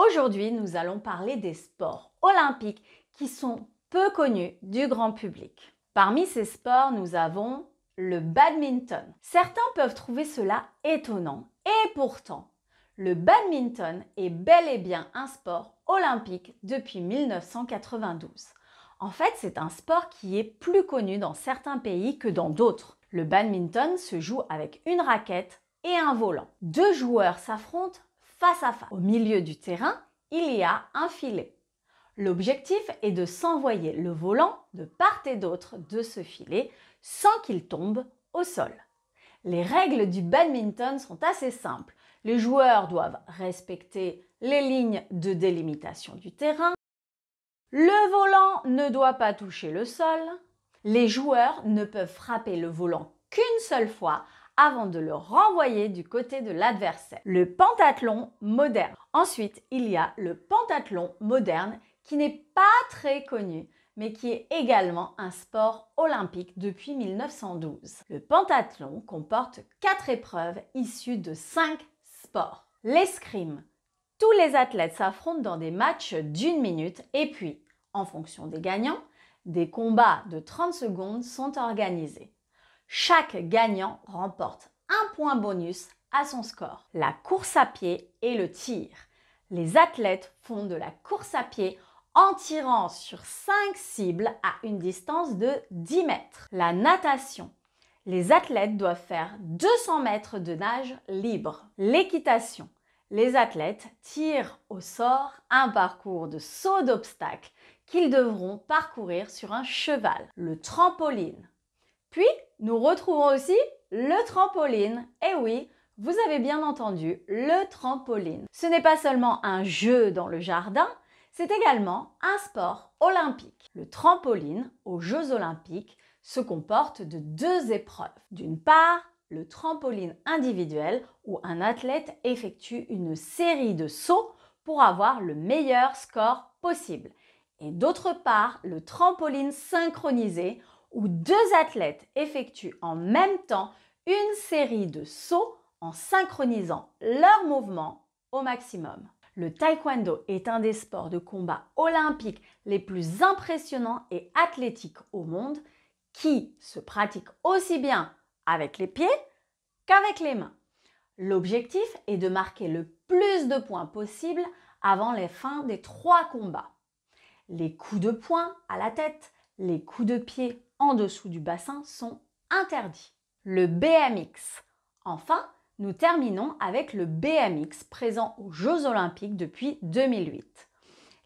Aujourd'hui, nous allons parler des sports olympiques qui sont peu connus du grand public. Parmi ces sports, nous avons le badminton. Certains peuvent trouver cela étonnant et pourtant, le badminton est bel et bien un sport olympique depuis 1992. En fait, c'est un sport qui est plus connu dans certains pays que dans d'autres. Le badminton se joue avec une raquette et un volant. Deux joueurs s'affrontent face à face. Au milieu du terrain, il y a un filet. L'objectif est de s'envoyer le volant de part et d'autre de ce filet sans qu'il tombe au sol. Les règles du badminton sont assez simples. Les joueurs doivent respecter les lignes de délimitation du terrain. Le volant ne doit pas toucher le sol. Les joueurs ne peuvent frapper le volant qu'une seule fois avant de le renvoyer du côté de l'adversaire. Le pentathlon moderne. Ensuite, il y a le pentathlon moderne qui n'est pas très connu, mais qui est également un sport olympique depuis 1912. Le pentathlon comporte 4 épreuves issues de 5 sports. L'escrime. Tous les athlètes s'affrontent dans des matchs d'1 minute et puis, en fonction des gagnants, des combats de 30 secondes sont organisés. Chaque gagnant remporte un point bonus à son score. La course à pied et le tir. Les athlètes font de la course à pied en tirant sur 5 cibles à une distance de 10 mètres. La natation. Les athlètes doivent faire 200 mètres de nage libre. L'équitation. Les athlètes tirent au sort un parcours de saut d'obstacles qu'ils devront parcourir sur un cheval. Le trampoline. Puis, nous retrouvons aussi le trampoline. Eh oui, vous avez bien entendu, le trampoline. Ce n'est pas seulement un jeu dans le jardin, c'est également un sport olympique. Le trampoline aux Jeux olympiques se comporte de 2 épreuves. D'une part, le trampoline individuel où un athlète effectue une série de sauts pour avoir le meilleur score possible. Et d'autre part, le trampoline synchronisé où 2 athlètes effectuent en même temps une série de sauts en synchronisant leurs mouvements au maximum. Le taekwondo est un des sports de combat olympiques les plus impressionnants et athlétiques au monde qui se pratique aussi bien avec les pieds qu'avec les mains. L'objectif est de marquer le plus de points possible avant la fin des 3 combats. Les coups de poing à la tête, les coups de pied en dessous du bassin sont interdits. Le BMX. Enfin, nous terminons avec le BMX présent aux Jeux olympiques depuis 2008.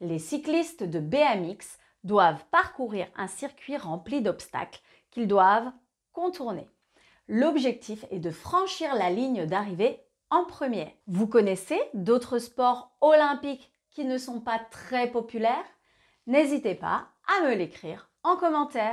Les cyclistes de BMX doivent parcourir un circuit rempli d'obstacles qu'ils doivent contourner. L'objectif est de franchir la ligne d'arrivée en premier. Vous connaissez d'autres sports olympiques qui ne sont pas très populaires? N'hésitez pas à me l'écrire en commentaire.